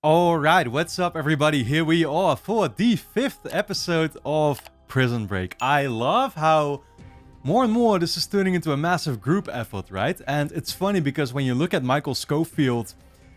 Alright, what's up everybody? Here we are for the 5th episode of Prison Break. I love how more and more this is turning into a massive group effort, right? And it's funny because when you look at Michael Scofield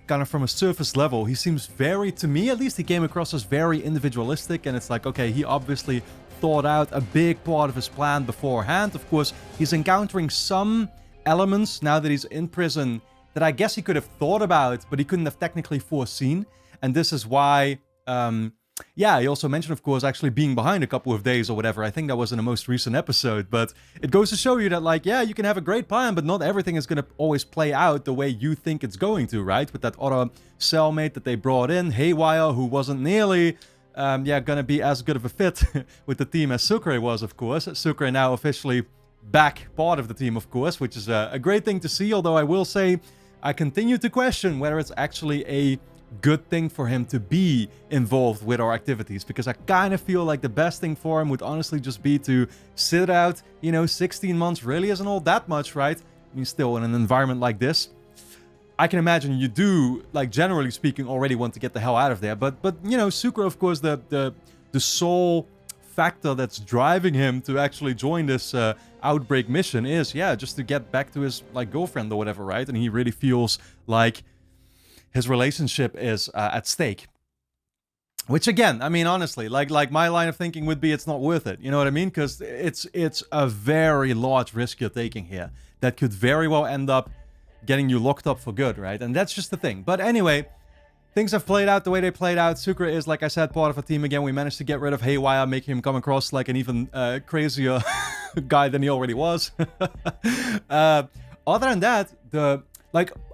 kind of from a surface level, he seems very, to me at least, he came across as very individualistic, and it's like, okay, he obviously thought out a big part of his plan beforehand. Of course, he's encountering some elements now that he's in prison that I guess he could have thought about, but he couldn't have technically foreseen. And this is why, yeah, he also mentioned, of course, actually being behind a couple of days or whatever. I think that was in the most recent episode. But it goes to show you that, like, yeah, you can have a great plan, but not everything is going to always play out the way you think it's going to, right? With that other cellmate that they brought in, Haywire, who wasn't nearly, yeah, going to be as good of a fit with the team as Sucre was, of course. Sucre now officially back part of the team, of course, which is a great thing to see. Although I will say, I continue to question whether it's actually a good thing for him to be involved with our activities, because I kind of feel like the best thing for him would honestly just be to sit out, you know, 16 months really isn't all that much, right? I mean, still in an environment like this, I can imagine you do, like, generally speaking, already want to get the hell out of there. But you know, Sucre, of course, the sole factor that's driving him to actually join this outbreak mission is, yeah, just to get back to his, like, girlfriend or whatever, right? And he really feels like his relationship is at stake. Which, again, I mean, honestly, like my line of thinking would be it's not worth it. You know what I mean? Because it's a very large risk you're taking here that could very well end up getting you locked up for good, right? And that's just the thing. But anyway, things have played out the way they played out. Sucre is, like I said, part of a team again. We managed to get rid of Haywire, making him come across like an even crazier guy than he already was. Other than that,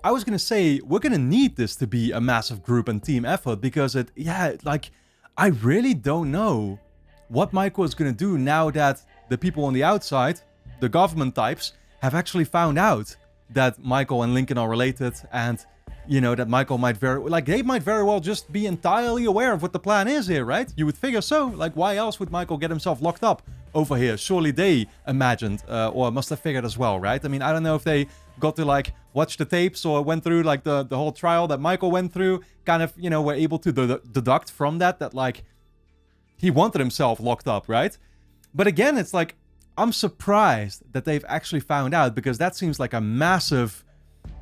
I was gonna say, we're gonna need this to be a massive group and team effort, because I really don't know what Michael is gonna do now that the people on the outside, the government types, have actually found out that Michael and Lincoln are related, and, you know, that Michael might they might very well just be entirely aware of what the plan is here, right? You would figure so. Like, why else would Michael get himself locked up over here? Surely they imagined, or must have figured as well, right? I mean, I don't know if they got to, like, watch the tapes or went through, like, the whole trial that Michael went through, kind of, you know, were able to deduct from that, like, he wanted himself locked up, right? But again, it's like, I'm surprised that they've actually found out, because that seems like a massive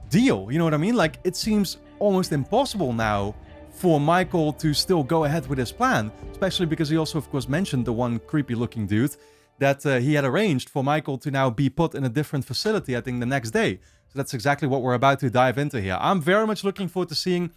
deal, you know what I mean? Like, it seems almost impossible now for Michael to still go ahead with his plan, especially because he also, of course, mentioned the one creepy looking dude that he had arranged for Michael to now be put in a different facility, I think, the next day. So that's exactly what we're about to dive into here. I'm very much looking forward to seeing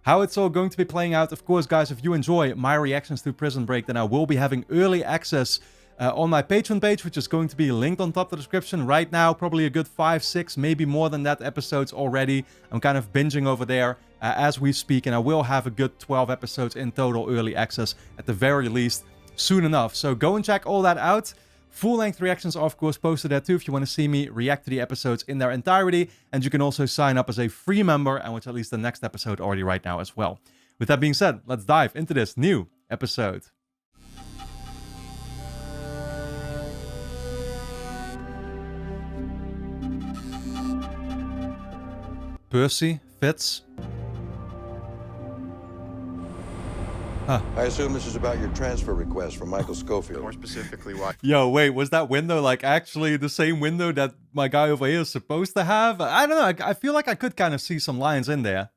how it's all going to be playing out. Of course, guys, if you enjoy my reactions to Prison Break, then I will be having early access on my Patreon page, which is going to be linked on top of the description right now. Probably a good 5, 6, maybe more than that episodes already. I'm kind of binging over there as we speak, and I will have a good 12 episodes in total early access at the very least soon enough. So go and check all that out. Full-length reactions are, of course, posted there too if you want to see me react to the episodes in their entirety. And you can also sign up as a free member and watch at least the next episode already right now as well. With that being said, let's dive into this new episode. Percy, Fitz. Huh. I assume this is about your transfer request from Michael Scofield. More specifically, why? Yo, wait, was that window like actually the same window that my guy over here is supposed to have? I don't know, I feel like I could kind of see some lines in there.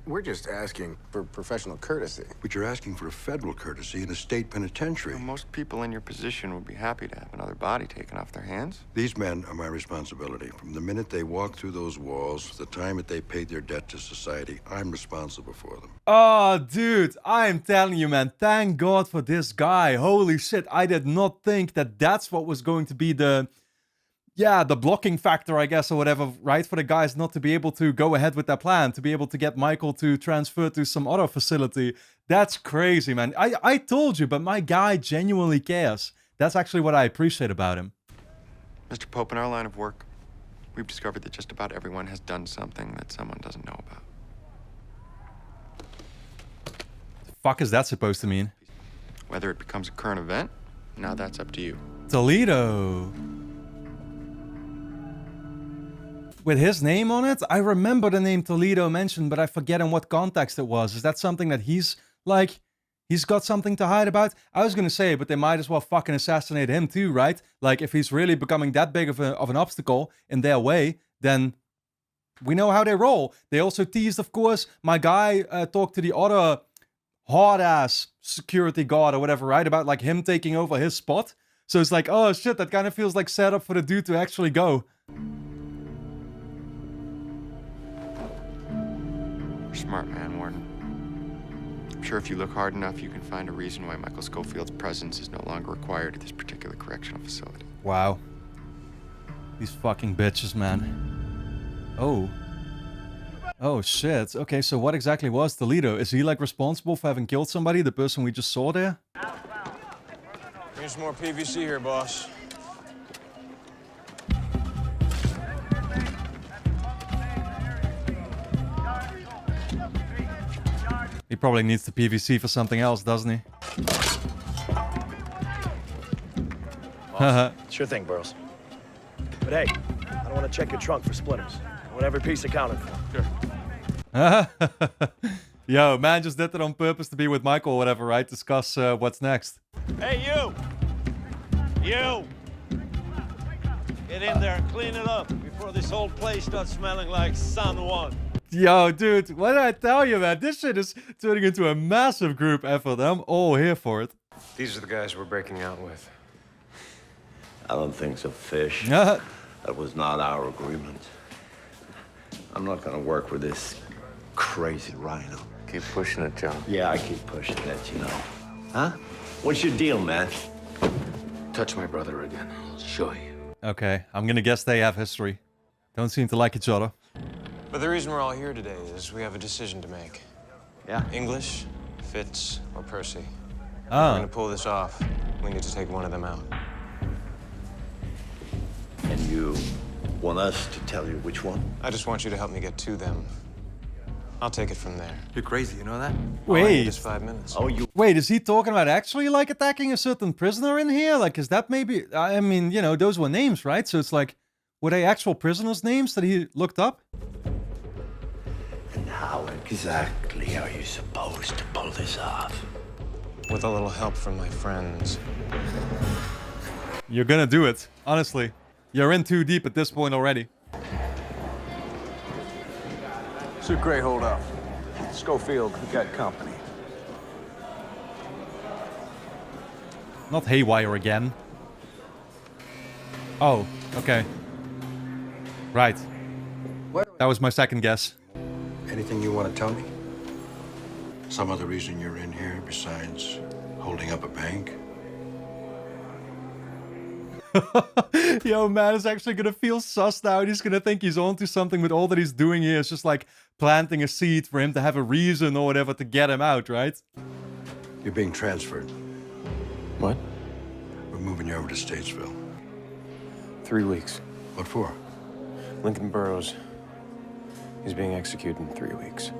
We're just asking for professional courtesy. But you're asking for a federal courtesy in a state penitentiary. Most people in your position would be happy to have another body taken off their hands. These men are my responsibility. From the minute they walked through those walls to the time that they paid their debt to society, I'm responsible for them. Oh, dude, I'm telling you, man, thank God for this guy. Holy shit, I did not think that that's what was going to be the blocking factor, I guess, or whatever, right? For the guys not to be able to go ahead with their plan, to be able to get Michael to transfer to some other facility. That's crazy, man. I told you, but my guy genuinely cares. That's actually what I appreciate about him. Mr. Pope, in our line of work, we've discovered that just about everyone has done something that someone doesn't know about. The fuck is that supposed to mean? Whether it becomes a current event, now that's up to you. Toledo. with his name on it. I remember the name Toledo mentioned, but I forget in what context it was. Is that something that he's like, he's got something to hide about? I was gonna say, but they might as well fucking assassinate him too, right? Like, if he's really becoming that big of an obstacle in their way, then we know how they roll. They also teased, of course, my guy talked to the other hard-ass security guard or whatever, right? About, like, him taking over his spot. So it's like, oh shit, that kind of feels like set up for the dude to actually go. You're smart, man, Warden. I'm sure if you look hard enough, you can find a reason why Michael Schofield's presence is no longer required at this particular correctional facility. Wow. These fucking bitches, man. Oh. Oh, shit. Okay, so what exactly was Toledo? Is he, like, responsible for having killed somebody, the person we just saw there? Need some more PVC here, boss. He probably needs the PVC for something else, doesn't he? Sure thing, Burrows. But hey, I don't want to check your trunk for splinters. I want every piece accounted for. Sure. Yo, man just did it on purpose to be with Michael or whatever, right? Discuss what's next. Hey, you! You! Get in there and clean it up before this whole place starts smelling like San Juan. Yo, dude, what did I tell you, man? This shit is turning into a massive group effort. I'm all here for it. These are the guys we're breaking out with. I don't think so, Fish. Uh, That was not our agreement. I'm not gonna work with this crazy rhino. Keep pushing it, John. Yeah, I keep pushing it, you know. Huh? What's your deal, man? Touch my brother again. I'll show you. okay, I'm gonna guess they have history. Don't seem to like each other. But the reason we're all here today is we have a decision to make. Yeah. English, Fitz, or Percy. If we're Ah, gonna pull this off, we need to take one of them out. And you want us to tell you which one? I just want you to help me get to them. I'll take it from there. You're crazy, you know that? All I need wait. is 5 minutes. Oh, you... Wait, is he talking about actually, like, attacking a certain prisoner in here? Like, is that maybe... I mean, you know, those were names, right? So it's like, were they actual prisoners' names that he looked up? And how exactly are you supposed to pull this off? With a little help from my friends. You're gonna do it, honestly. You're in too deep at this point already. Suit Gray, hold up. Schofield, we got company. Not haywire again. Oh, okay. Right. That was my second guess. Anything you want to tell me? Some other reason you're in here besides holding up a bank? Yo, man is actually gonna feel sussed out. He's gonna think he's onto something with all that he's doing here. It's just like planting a seed for him to have a reason or whatever to get him out, right? You're being transferred. What? We're moving you over to Statesville. 3 weeks. What for? Lincoln Burrows. He's being executed in 3 weeks.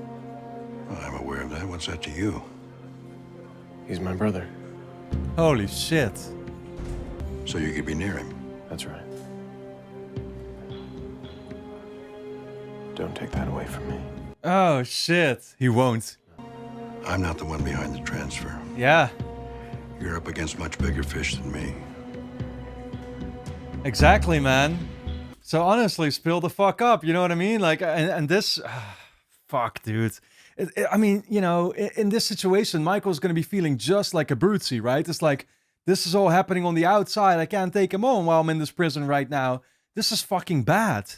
Well, I'm aware of that. What's that to you? He's my brother. Holy shit. So you could be near him. That's right. Don't take that away from me. Oh shit. He won't. I'm not the one behind the transfer. Yeah, You're up against much bigger fish than me. exactly, man. So honestly, spill the fuck up. You know what I mean? Like, and this, fuck, dude. I mean, you know, in this situation, Michael's gonna be feeling just like a brutesy, right? It's like, this is all happening on the outside. I can't take him on while I'm in this prison right now. This is fucking bad.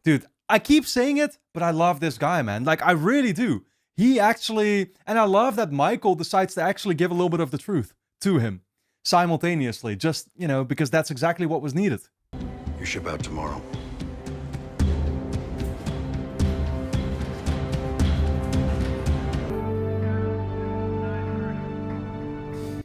Dude, I keep saying it, but I love this guy, man. Like, I really do. He actually, and I love that Michael decides to actually give a little bit of the truth to him simultaneously, just, you know, because that's exactly what was needed. You ship out tomorrow.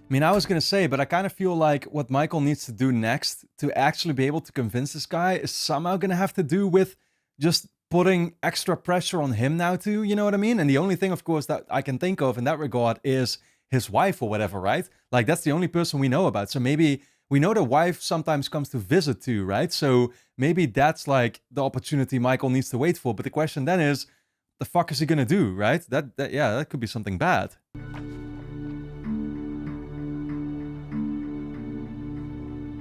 I mean, I was gonna say, but I kind of feel like what Michael needs to do next to actually be able to convince this guy is somehow gonna have to do with just putting extra pressure on him now too, you know what I mean? And the only thing, of course, that I can think of in that regard is his wife or whatever, right? Like, that's the only person we know about. So maybe we know the wife sometimes comes to visit too, right? So maybe that's like the opportunity Michael needs to wait for. But the question then is, the fuck is he gonna do, right? That could be something bad.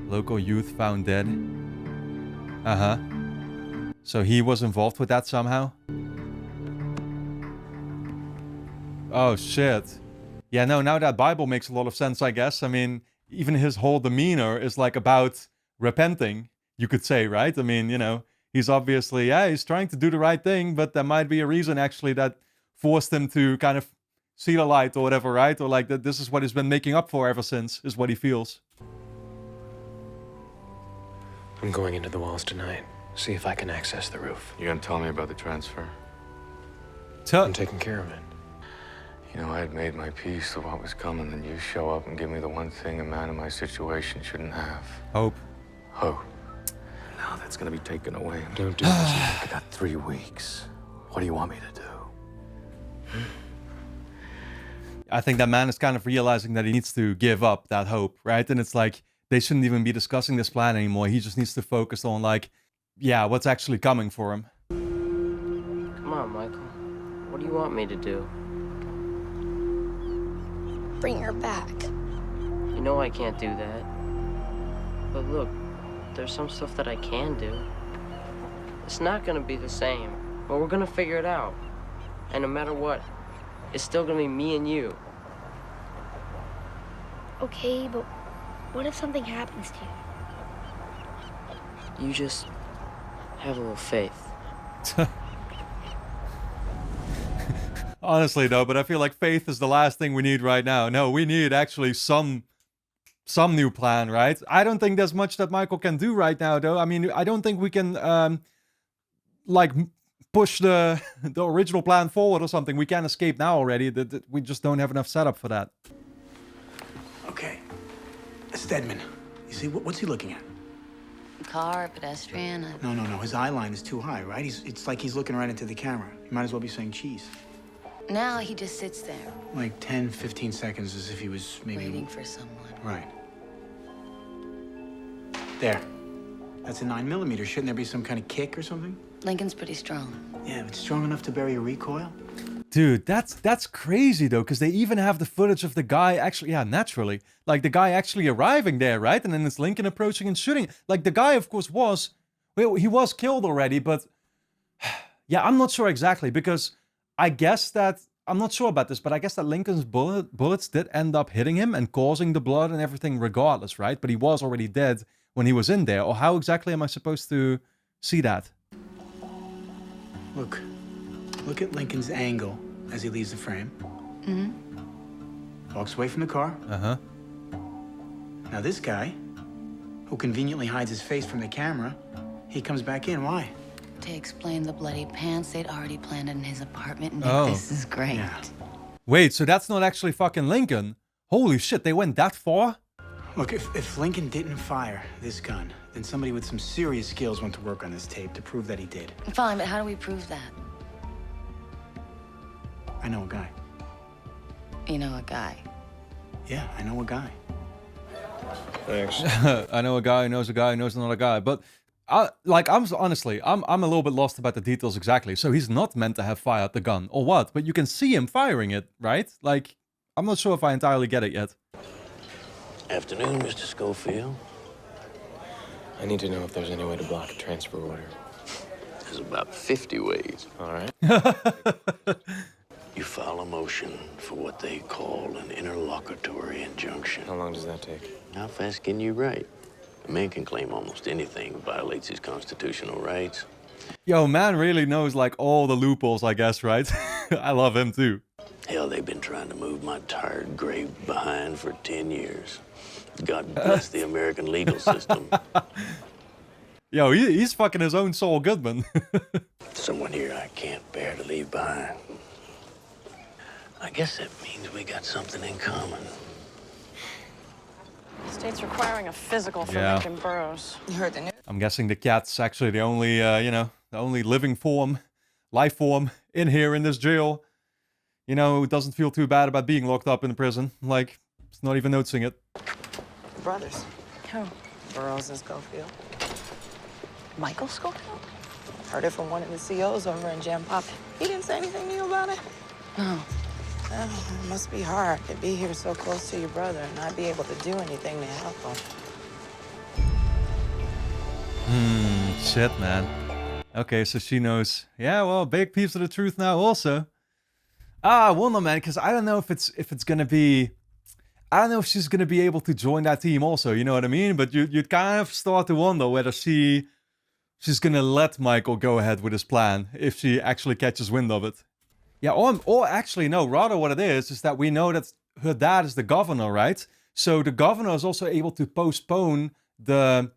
Local youth found dead. Uh-huh. So he was involved with that somehow? Oh, shit. Yeah, no, now that Bible makes a lot of sense, I guess. I mean, even his whole demeanor is like about repenting, you could say, right? I mean, you know, he's obviously, yeah, he's trying to do the right thing, but there might be a reason actually that forced him to kind of see the light or whatever, right? Or like that this is what he's been making up for ever since, is what he feels. I'm going into the walls tonight. See if I can access the roof. You gonna tell me about the transfer? I'm taking care of it. You know, I had made my peace with what was coming, and you show up and give me the one thing a man in my situation shouldn't have. Hope. Hope. Now that's gonna be taken away. Don't do this. I got 3 weeks. What do you want me to do? I think that man is kind of realizing that he needs to give up that hope, right? And it's like, they shouldn't even be discussing this plan anymore. He just needs to focus on like, yeah, what's actually coming for him. Come on, Michael. What do you want me to do? Bring her back. You know I can't do that. But look, there's some stuff that I can do. It's not gonna be the same, but we're gonna figure it out. And no matter what, it's still gonna be me and you. Okay, but what if something happens to you? You just have a little faith. Honestly, though, but I feel like faith is the last thing we need right now. No, we need actually some new plan, right? I don't think there's much that Michael can do right now, though. I mean, I don't think we can, like, push the original plan forward or something. We can't escape now already. We just don't have enough setup for that. Okay. Stedman. You see, what's he looking at? Car, pedestrian. No. His eye line is too high, right? It's like he's looking right into the camera. He might as well be saying cheese. Now he just sits there. Like 10, 15 seconds as if he was maybe... waiting for someone. Right. There. That's a 9mm. Shouldn't there be some kind of kick or something? Lincoln's pretty strong. Yeah, but strong enough to bury a recoil? Dude, that's crazy, though, because they even have the footage of the guy actually, yeah, naturally. Like, the guy actually arriving there, right? And then it's Lincoln approaching and shooting. Like, the guy, of course, he was killed already, but... Yeah, I'm not sure exactly, because I guess that... I'm not sure about this, but I guess that Lincoln's bullets did end up hitting him and causing the blood and everything regardless, right? But he was already dead when he was in there. Or how exactly am I supposed to see that? Look at Lincoln's angle as he leaves the frame. Mm-hmm. Walks away from the car. Uh-huh. Now this guy, who conveniently hides his face from the camera, he comes back in. Why? To explain the bloody pants they'd already planted in his apartment. Nick, Oh. This is great. Yeah. Wait, so that's not actually fucking Lincoln? Holy shit, they went that far? Look, if Lincoln didn't fire this gun, then somebody with some serious skills went to work on this tape to prove that he did. Fine, but how do we prove that? I know a guy. You know a guy. Yeah, I know a guy. Thanks. I know a guy who knows another guy, but I'm a little bit lost about the details exactly. So he's not meant to have fired the gun or what? But you can see him firing it, right? Like, I'm not sure if I entirely get it yet. Afternoon, Mr. Schofield. I need to know if there's any way to block a transfer order. There's about 50 ways. All right. You file a motion for what they call an interlocutory injunction. How long does that take? How fast can you write? A man can claim almost anything that violates his constitutional rights. Yo, man really knows like all the loopholes, I guess, right? I love him too. Hell, they've been trying to move my tired gray behind for 10 years. God bless the American legal system. Yo, he's fucking his own Saul Goodman. Someone here I can't bear to leave behind. I guess that means we got something in common. State's requiring a physical for Yeah. Lincoln Burrows. You heard the news? I'm guessing the cat's actually the only, the only living life form in here in this jail. You know, who doesn't feel too bad about being locked up in the prison. Like, it's not even noticing it. Brothers. Who? Burroughs and Schofield. Michael Schofield? Heard it from one of the CEOs over in Jam Pop. He didn't say anything to you about it? No. Oh, it must be hard to be here so close to your brother and not be able to do anything to help him. Shit, man. Okay, so she knows. Yeah, well, big piece of the truth now also. I wonder, man, because I don't know if it's gonna be. I don't know if she's gonna be able to join that team also. You know what I mean? But you'd kind of start to wonder whether she's gonna let Michael go ahead with his plan if she actually catches wind of it. Yeah, or actually no. Rather, what it is that we know that her dad is the governor, right? So the governor is also able to postpone the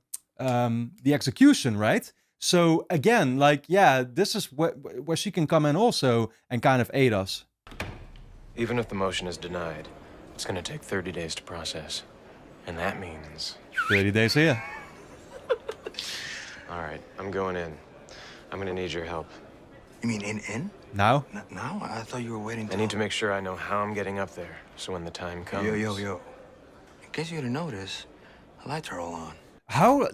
execution, right? So again, like, yeah, this is where she can come in also and kind of aid us. Even if the motion is denied, it's gonna take 30 days to process. And that means... 30 days here. All right, I'm going in. I'm gonna need your help. You mean in? Now? Now? I thought you were waiting I need to make sure I know how I'm getting up there, so when the time comes... Yo. In case you didn't notice, the lights are all on. How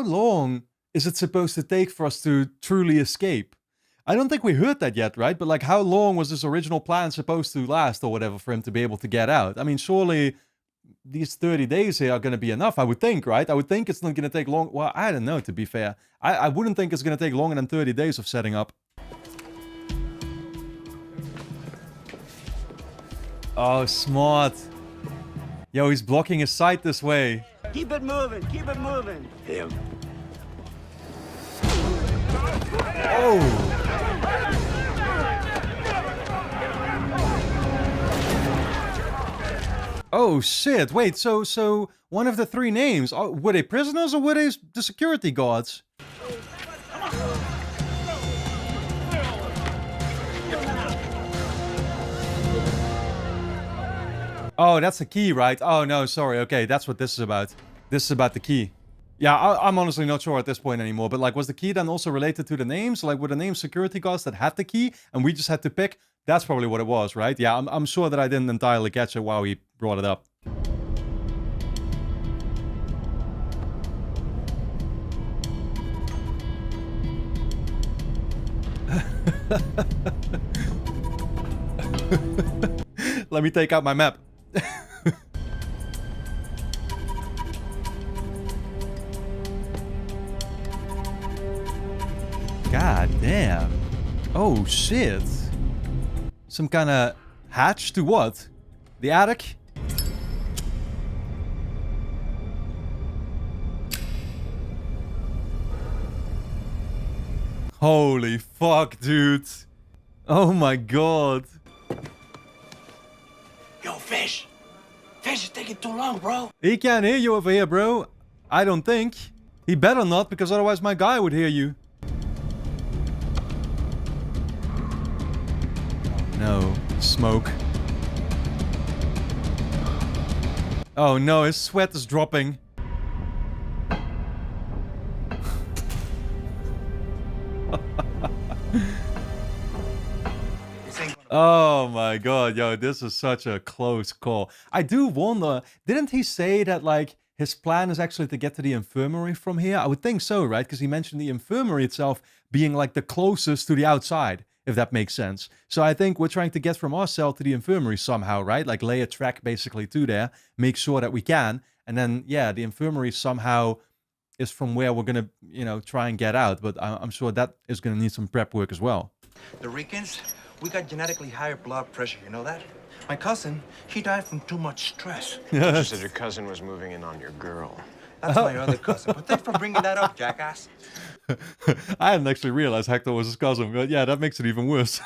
long is it supposed to take for us to truly escape? I don't think we heard that yet, right? But like, how long was this original plan supposed to last or whatever for him to be able to get out? I mean, surely these 30 days here are going to be enough, I would think, right? I would think it's not going to take long. Well, I don't know, to be fair. I wouldn't think it's going to take longer than 30 days of setting up. Oh, smart. Yo, he's blocking his sight this way. Keep it moving, keep it moving. Him. Oh! Oh shit, wait, so one of the three names, were they prisoners or were they the security guards? Oh, that's the key, right? Oh no, sorry, okay, that's what this is about. This is about the key. Yeah, I'm honestly not sure at this point anymore, but like, was the key then also related to the names? Like, were the names security guards that had the key and we just had to pick? That's probably what it was, right? Yeah, I'm sure that I didn't entirely catch it while he brought it up. Let me take out my map. God damn. Oh shit. Some kind of hatch to what? The attic? Holy fuck, dude. Oh my god. Yo, Fish! Fish is taking too long, bro! He can't hear you over here, bro. I don't think. He better not, because otherwise my guy would hear you. No. Smoke. Oh no, his sweat is dropping. Oh my god, yo, this is such a close call. I do wonder, didn't he say that, like, his plan is actually to get to the infirmary from here? I would think so, right? Because he mentioned the infirmary itself being, like, the closest to the outside, if that makes sense. So I think we're trying to get from our cell to the infirmary somehow, right? Like, lay a track basically to there, make sure that we can, and then, yeah, the infirmary somehow is from where we're gonna, you know, try and get out. But I'm sure that is gonna need some prep work as well. The Ricans, we got genetically higher blood pressure, you know that? My cousin, he died from too much stress. You said your cousin was moving in on your girl. That's my other cousin, but thanks for bringing that up, jackass. I hadn't actually realized Hector was his cousin, but yeah, that makes it even worse.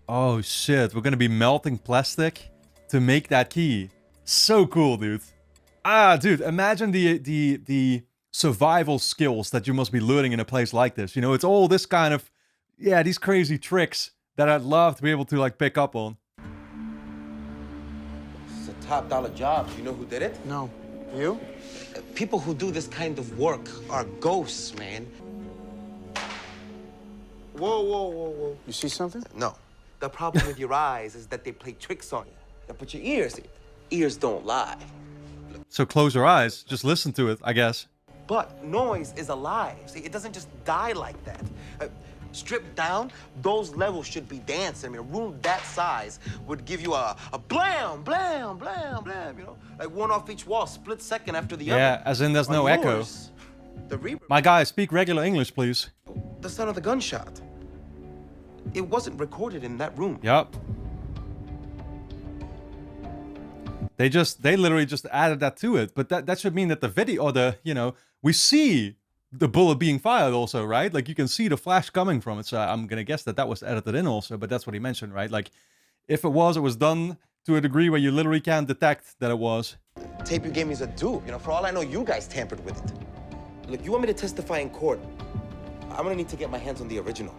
Oh shit, we're gonna be melting plastic to make that key. So cool, dude. Ah, dude, imagine the survival skills that you must be learning in a place like this. You know, it's all this kind of, yeah, these crazy tricks that I'd love to be able to, like, pick up on. It's a top-dollar job. You know who did it? No. You? People who do this kind of work are ghosts, man. Whoa. You see something? No. The problem with your eyes is that they play tricks on you. Now put your ears don't lie. So close your eyes. Just listen to it, I guess. But noise is alive. See, it doesn't just die like that. Stripped down, those levels should be dancing. I mean, a room that size would give you a blam, blam, blam, blam, you know? Like one off each wall, split second after the other. Yeah, as in there's no On echo. yours, the reverb, My guy, speak regular English, please. the sound of the gunshot. It wasn't recorded in that room. Yup. They literally just added that to it. But that should mean that the video, or we see the bullet being fired also, right? Like, you can see the flash coming from it. So I'm going to guess that was edited in also, but that's what he mentioned, right? Like, if it was done to a degree where you literally can't detect that it was. Tape you gave me is a dupe. You know, for all I know, you guys tampered with it. Look, you want me to testify in court? I'm gonna need to get my hands on the original.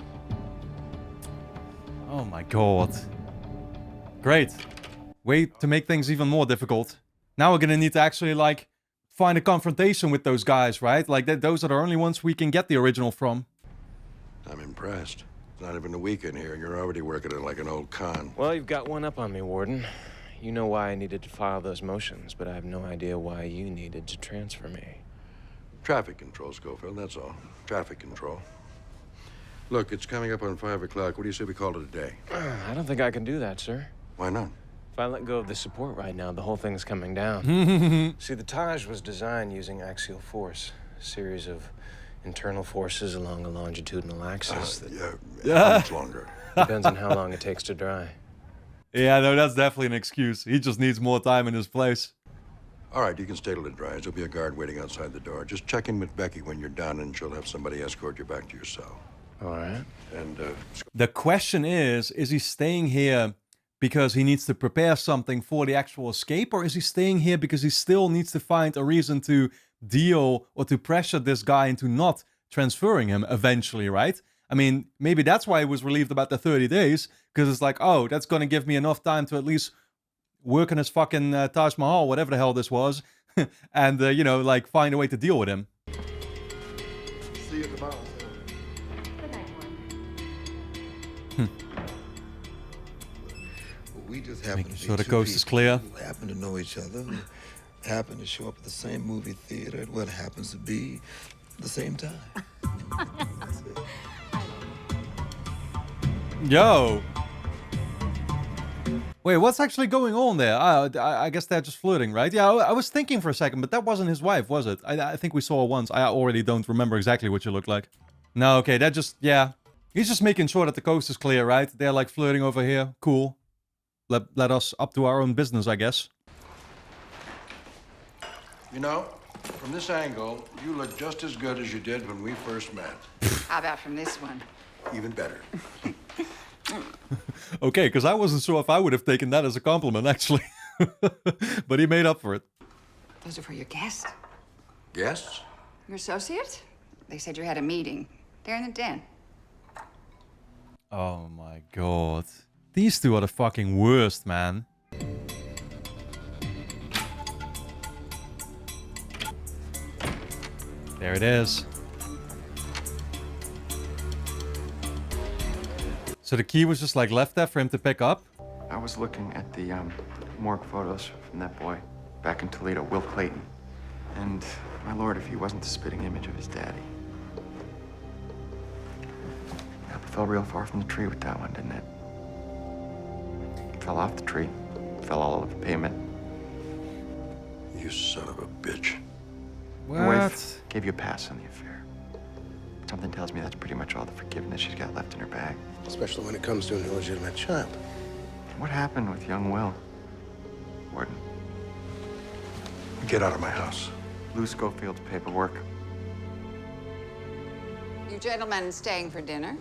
Oh my god. Great. Way to make things even more difficult. Now we're gonna need to actually, like, find a confrontation with those guys, right? Like, those are the only ones we can get the original from. I'm impressed. It's not even a week in here, and you're already working it like an old con. Well, you've got one up on me, Warden. You know why I needed to file those motions, but I have no idea why you needed to transfer me. Traffic control, Schofield, that's all. Traffic control. Look, it's coming up on 5 o'clock. What do you say we call it a day? I don't think I can do that, sir. Why not? If I let go of the support right now, the whole thing's coming down. See, the Taj was designed using axial force, a series of internal forces along a longitudinal axis. How much longer? Depends on how long it takes to dry. Yeah, no, that's definitely an excuse. He just needs more time in his place. All right, you can stay till it dries. There'll be a guard waiting outside the door. Just check in with Becky when you're done, and she'll have somebody escort you back to your cell. All right. And, The question is he staying here because he needs to prepare something for the actual escape, or is he staying here because he still needs to find a reason to deal or to pressure this guy into not transferring him eventually, right? I mean, maybe that's why he was relieved about the 30 days, because it's like, oh, that's going to give me enough time to at least work on his fucking Taj Mahal, whatever the hell this was, and, like, find a way to deal with him. See you tomorrow. Good night, Warden. We just happen Making to sure be the two coast is people clear. who happen to know each other, who happen to show up at the same movie theater at what happens to be the same time. Yo! Wait, what's actually going on there? I guess they're just flirting, right? Yeah, I was thinking for a second, but that wasn't his wife, was it? I think we saw her once. I already don't remember exactly what she looked like. No, okay, that just, yeah. He's just making sure that the coast is clear, right? They're like flirting over here. Cool. Let us up to our own business, I guess. You know, from this angle, you look just as good as you did when we first met. How about from this one? Even better. Okay, because I wasn't sure if I would have taken that as a compliment, actually. But he made up for it. Those are for your guests. Guests? Your associate? They said you had a meeting. They're in the den. Oh my god. These two are the fucking worst, man. There it is. So the key was just like left there for him to pick up? I was looking at the morgue photos from that boy back in Toledo, Will Clayton. And my lord, if he wasn't the spitting image of his daddy. Apple fell real far from the tree with that one, didn't it? Fell off the tree, fell all over the pavement. You son of a bitch. My wife gave you a pass on the affair. Something tells me that's pretty much all the forgiveness she's got left in her bag. Especially when it comes to an illegitimate child. What happened with young Will, Warden? Get out of my house. Lou Schofield's paperwork. You gentlemen staying for dinner?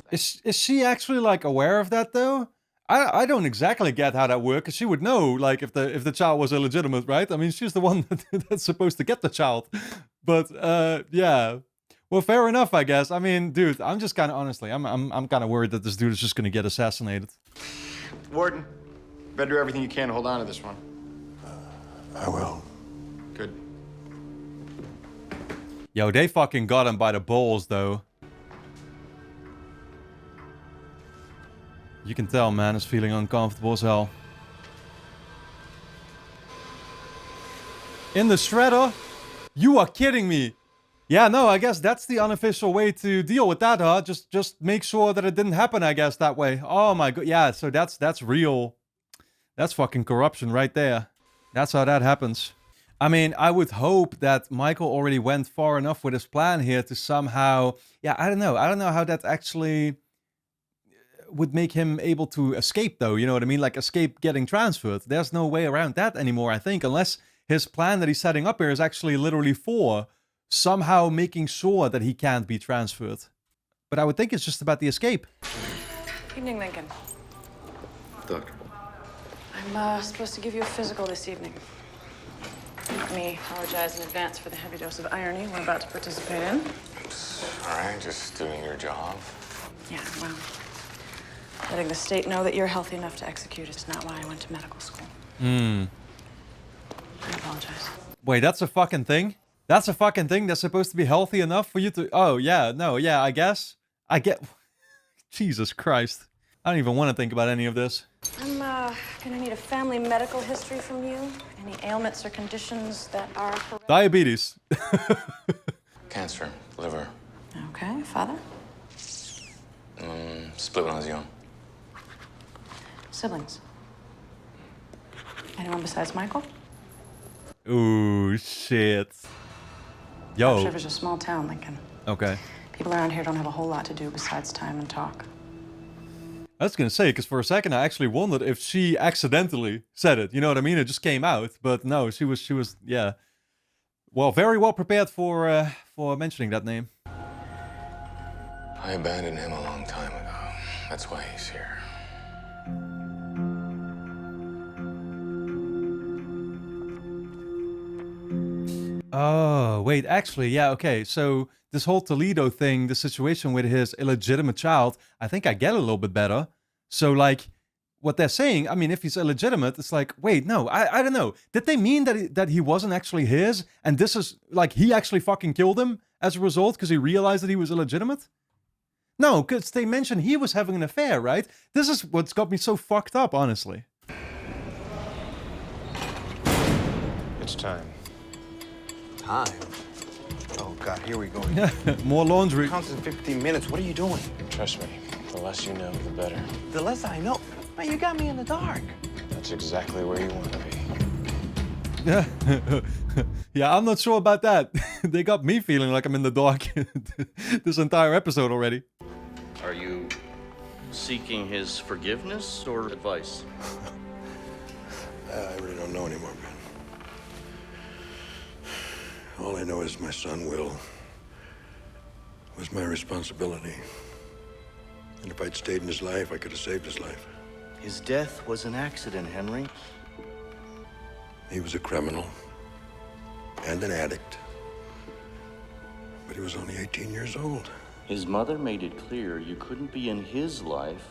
Is she actually like aware of that though? I don't exactly get how that works, because she would know, like, if the child was illegitimate, right? I mean, she's the one that's supposed to get the child. But yeah. Well, fair enough, I guess. I mean, dude, I'm just kind of, honestly, I'm kind of worried that this dude is just gonna get assassinated. Warden, better do everything you can to hold on to this one. I will. Good. Yo, they fucking got him by the balls, though. You can tell, man is feeling uncomfortable as hell. In the shredder? You are kidding me. Yeah, no, I guess that's the unofficial way to deal with that, huh? Just make sure that it didn't happen, I guess, that way. Oh my god, yeah, so that's real. That's fucking corruption right there. That's how that happens. I mean, I would hope that Michael already went far enough with his plan here to somehow... Yeah, I don't know. I don't know how that actually would make him able to escape, though. You know what I mean? Like, escape getting transferred. There's no way around that anymore, I think, unless his plan that he's setting up here is actually literally for somehow making sure that he can't be transferred. But I would think it's just about the escape. Evening, Lincoln. Doctor. I'm supposed to give you a physical this evening. Let me apologize in advance for the heavy dose of irony we're about to participate in. It's all right, just doing your job. Yeah, well, letting the state know that you're healthy enough to execute is not why I went to medical school. I apologize. Wait, that's a fucking thing? That's a fucking thing that's supposed to be healthy enough for you to... Oh, yeah, no, yeah, I guess. I get... Jesus Christ. I don't even want to think about any of this. I'm gonna need a family medical history from you. Any ailments or conditions that are... Diabetes. Cancer, liver. Okay, father? Split when I was young. Siblings? Anyone besides Michael? Ooh, shit. Yo. River's a small town, Lincoln. Okay. People around here don't have a whole lot to do besides time and talk. I was gonna say, because for a second I actually wondered if she accidentally said it. You know what I mean? It just came out. But no, she was, yeah. Well, very well prepared for mentioning that name. I abandoned him a long time ago. That's why he's here. Oh, wait, actually, yeah, okay. So this whole Toledo thing, the situation with his illegitimate child, I think I get a little bit better. So, like, what they're saying, I mean, if he's illegitimate, it's like, wait, no, I don't know. Did they mean that he wasn't actually his? And this is, like, he actually fucking killed him as a result because he realized that he was illegitimate? No, because they mentioned he was having an affair, right? This is what's got me so fucked up, honestly. It's time. Time? Oh, God, here we go. More laundry. Counts in 15 minutes. What are you doing? Trust me, the less you know, the better. The less I know. Man, you got me in the dark. That's exactly where you want to be. Yeah, I'm not sure about that. They got me feeling like I'm in the dark this entire episode already. Are you seeking his forgiveness or advice? I really don't know anymore, Ben. All I know is my son, Will, was my responsibility. And if I'd stayed in his life, I could have saved his life. His death was an accident, Henry. He was a criminal and an addict. But he was only 18 years old. His mother made it clear you couldn't be in his life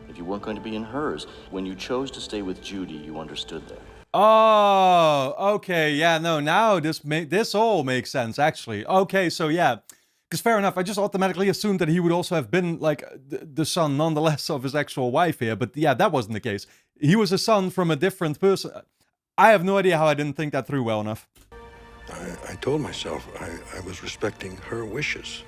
if you weren't going to be in hers. When you chose to stay with Judy, you understood that. Oh, okay, yeah, no, now this all makes sense, actually. Okay, so yeah, because fair enough, I just automatically assumed that he would also have been, like, the son, nonetheless, of his actual wife here, but yeah, that wasn't the case. He was a son from a different person. I have no idea how I didn't think that through well enough. I told myself I was respecting her wishes.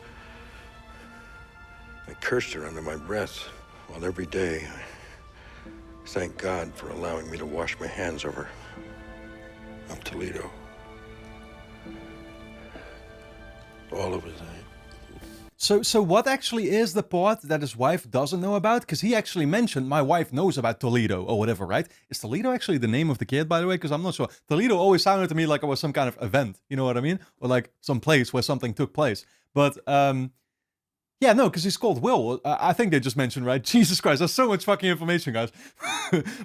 I cursed her under my breath, while every day I thank God for allowing me to wash my hands of her, of Toledo. All of it. So what actually is the part that his wife doesn't know about? Because he actually mentioned my wife knows about Toledo or whatever, right? Is Toledo actually the name of the kid, by the way? Because I'm not sure. Toledo always sounded to me like it was some kind of event, you know what I mean? Or like some place where something took place. But yeah, no, because he's called Will. I think they just mentioned, right? Jesus Christ, there's so much fucking information, guys.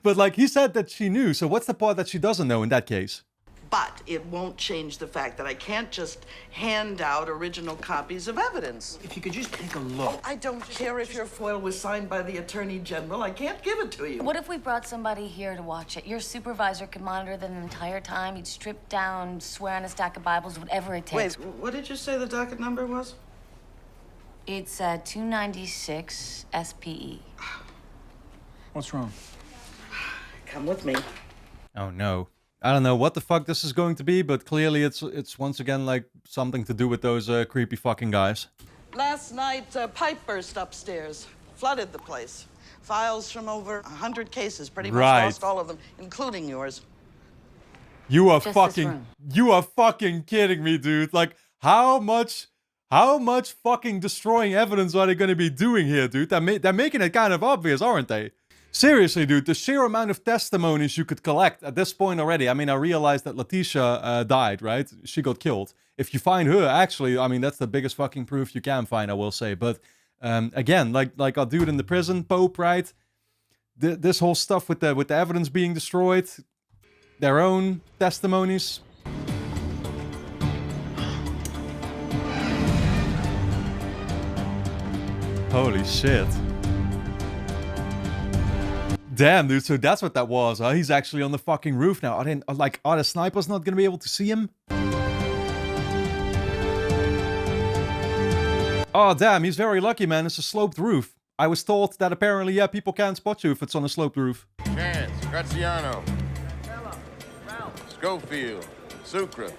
But like, he said that she knew. So what's the part that she doesn't know in that case? But it won't change the fact that I can't just hand out original copies of evidence. If you could just take a look. Oh, I don't care if your FOIL was signed by the Attorney General. I can't give it to you. What if we brought somebody here to watch it? Your supervisor could monitor them the entire time. He'd strip down, swear on a stack of Bibles, whatever it takes. Wait, what did you say the docket number was? It's 296 SPE. What's wrong? Come with me. Oh no. I don't know what the fuck this is going to be, but clearly it's once again like something to do with those creepy fucking guys. Last night, a pipe burst upstairs, flooded the place. Files from over 100 cases, pretty much lost all of them, including yours. You are fucking kidding me, dude. Like, how much fucking destroying evidence are they going to be doing here, dude? They're making it kind of obvious, aren't they? Seriously, dude, the sheer amount of testimonies you could collect at this point already. I mean, I realized that Letitia died, right? She got killed. If you find her, actually, I mean, that's the biggest fucking proof you can find, I will say. But again, like our dude in the prison, Pope, right? This whole stuff with the evidence being destroyed, their own testimonies. Holy shit. Damn, dude, so that's what that was, huh? He's actually on the fucking roof now. Are the snipers not gonna be able to see him? Oh, damn, he's very lucky, man. It's a sloped roof. I was told that apparently, yeah, people can't spot you if it's on a sloped roof. Chance, Graziano, Schofield, Sucre.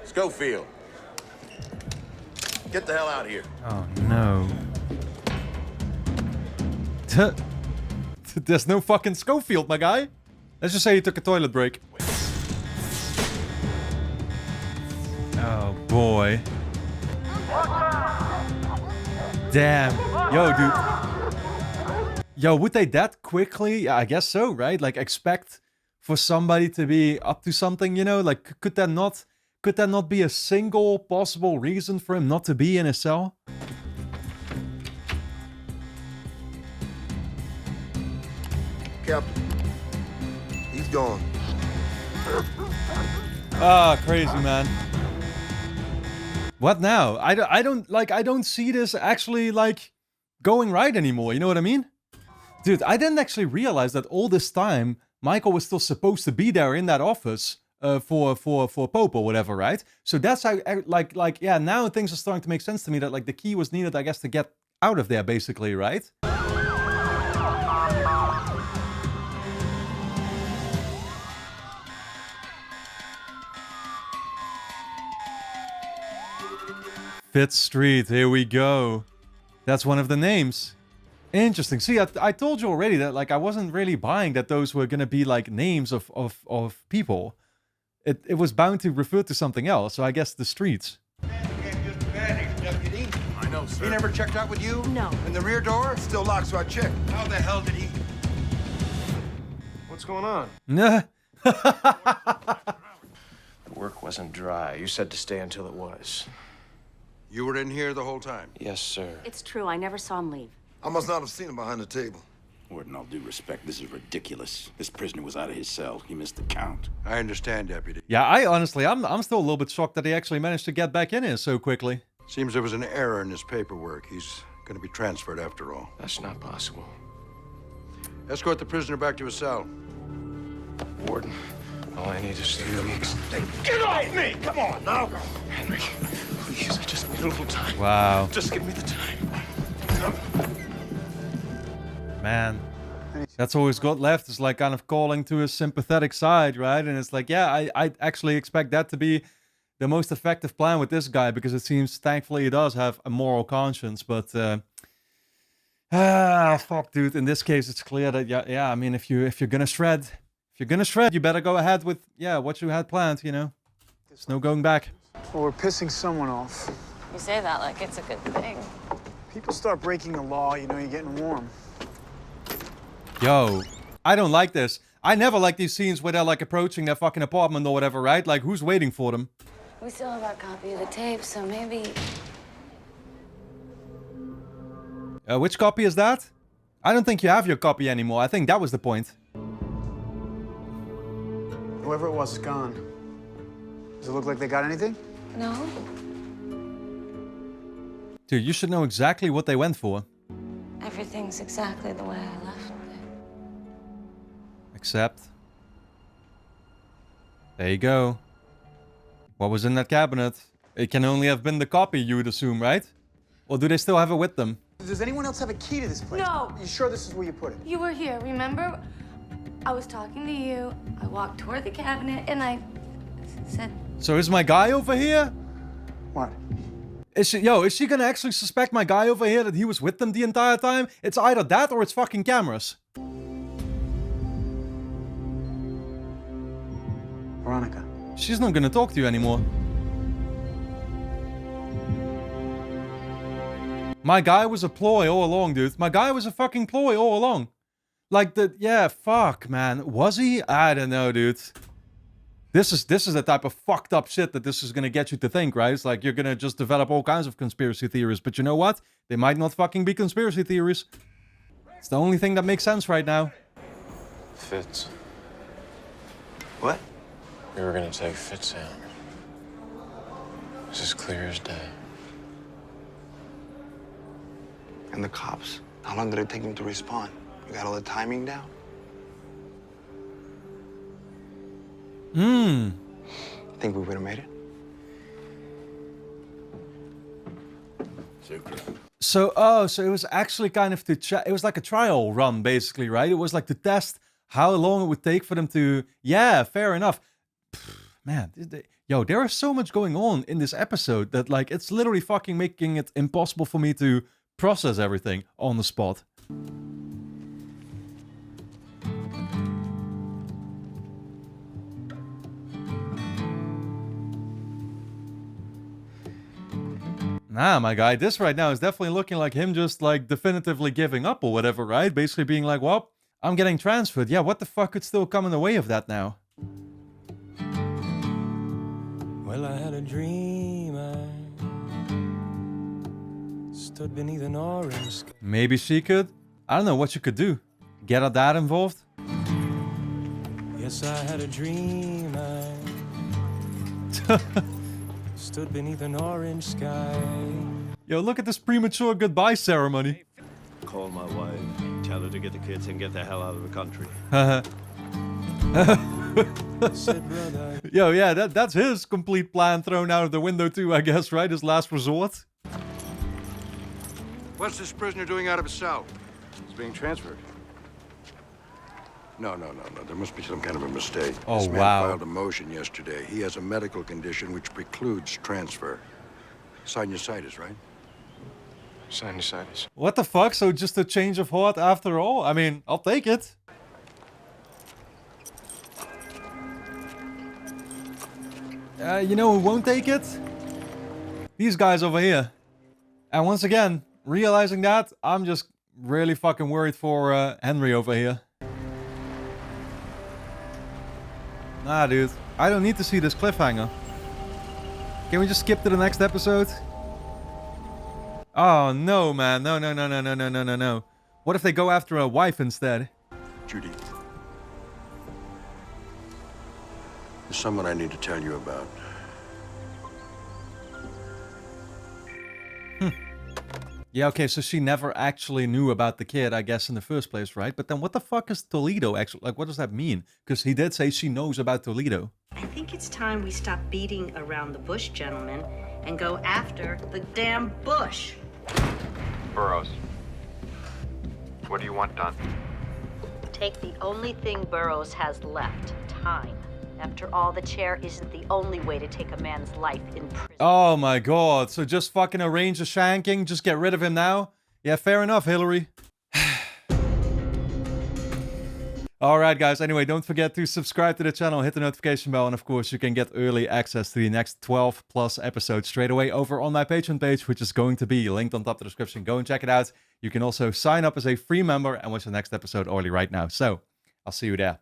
Schofield. Get the hell out of here. Oh, no. There's no fucking Schofield, my guy. Let's just say he took a toilet break. Oh, boy. Damn. Yo, dude. Yo, would they that quickly? Yeah, I guess so, right? Like, expect for somebody to be up to something, you know? Like, could that not be a single possible reason for him not to be in a cell? Captain, he's gone. Ah, crazy, man. What now? I don't see this actually, like, going right anymore, you know what I mean? Dude, I didn't actually realize that all this time, Michael was still supposed to be there in that office for Pope or whatever, right? So that's how, like, yeah, now things are starting to make sense to me that, like, the key was needed, I guess, to get out of there, basically, right? Fifth Street, here we go. That's one of the names. Interesting. See, I told you already that, like, I wasn't really buying that those were gonna be, like, names of people. It was bound to refer to something else, so I guess the streets. I know, sir. He never checked out with you? No. And the rear door? Still locked, so I checked. How the hell did he... What's going on? Nah. The work wasn't dry. You said to stay until it was. You were in here the whole time? Yes, sir. It's true. I never saw him leave. I must not have seen him behind the table. Warden, all due respect, this is ridiculous. This prisoner was out of his cell. He missed the count. I understand, Deputy. Yeah, I'm still a little bit shocked that he actually managed to get back in here so quickly. Seems there was an error in his paperwork. He's going to be transferred after all. That's not possible. Escort the prisoner back to his cell. Warden, all I need is 3 weeks. Get off me! Come on, now. Henry, please, I just need a little time. Wow. Just give me the time. Man, that's all he's got left is, like, kind of calling to his sympathetic side, right? And it's like, yeah, I actually expect that to be the most effective plan with this guy, because it seems, thankfully, he does have a moral conscience. But fuck, dude. In this case, it's clear that yeah. I mean, if you're gonna shred, you better go ahead with what you had planned. You know, there's no going back. Well, we're pissing someone off. You say that like it's a good thing. People start breaking the law, you know, you're getting warm. Yo, I don't like this. I never like these scenes where they're, like, approaching their fucking apartment or whatever, right? Like, who's waiting for them? We still have our copy of the tape, so maybe... Which copy is that? I don't think you have your copy anymore. I think that was the point. Whoever it was is gone. Does it look like they got anything? No. Dude, you should know exactly what they went for. Everything's exactly the way I left it. Except... there you go. What was in that cabinet? It can only have been the copy, you would assume, right? Or do they still have it with them? Does anyone else have a key to this place? No. You sure this is where you put it? You were here, remember? I was talking to you. I walked toward the cabinet and I said... So is my guy over here? What? Is she gonna actually suspect my guy over here that he was with them the entire time? It's either that or it's fucking cameras. Veronica. She's not gonna talk to you anymore. My guy was a ploy all along, dude. My guy was a fucking ploy all along. Like, yeah, fuck, man. Was he? I don't know, dude. This is the type of fucked up shit that this is gonna get you to think, right? It's like you're gonna just develop all kinds of conspiracy theories. But you know what? They might not fucking be conspiracy theories. It's the only thing that makes sense right now. Fitz. What? We were gonna take Fitz out. It's as clear as day. And the cops? How long did it take them to respond? You got all the timing down? Think we would have made it? So it was actually kind of it was like a trial run, basically, right? It was like to test how long it would take for them to... Yeah, fair enough. Man, there is so much going on in this episode that, like, it's literally fucking making it impossible for me to process everything on the spot. Nah, my guy, this right now is definitely looking like him just, like, definitively giving up or whatever, right? Basically being like, well, I'm getting transferred. Yeah, what the fuck could still come in the way of that now? Well, I had a dream. I stood beneath an orange sky. Maybe she could? I don't know what you could do. Get her dad involved? Yes, I had a dream. I stood beneath an orange sky. Yo, look at this premature goodbye ceremony. Call my wife, tell her to get the kids and get the hell out of the country. Yo, yeah, that's his complete plan thrown out of the window too, I guess, right? His last resort. What's this prisoner doing out of his cell? He's being transferred. No. There must be some kind of a mistake. Oh, this man wow. filed a motion yesterday. He has a medical condition which precludes transfer. Sinusitis, right? Sinusitis. What the fuck? So just a change of heart after all? I mean, I'll take it. You know who won't take it? These guys over here. And once again, realizing that, I'm just really fucking worried for Henry over here. Nah, dude. I don't need to see this cliffhanger. Can we just skip to the next episode? Oh, no, man. No. What if they go after a wife instead? Judy. There's someone I need to tell you about. Yeah, okay, so she never actually knew about the kid, I guess, in the first place, right? But then what the fuck is Toledo actually? Like, what does that mean? Because he did say she knows about Toledo. I think it's time we stop beating around the bush, gentlemen, and go after the damn bush. Burroughs, what do you want done? Take the only thing Burroughs has left, time. After all, the chair isn't the only way to take a man's life in prison. Oh my god, so just fucking arrange a shanking? Just get rid of him now? Yeah, fair enough, Hillary. Alright guys, anyway, don't forget to subscribe to the channel, hit the notification bell, and of course you can get early access to the next 12 plus episodes straight away over on my Patreon page, which is going to be linked on top of the description. Go and check it out. You can also sign up as a free member and watch the next episode early right now. So, I'll see you there.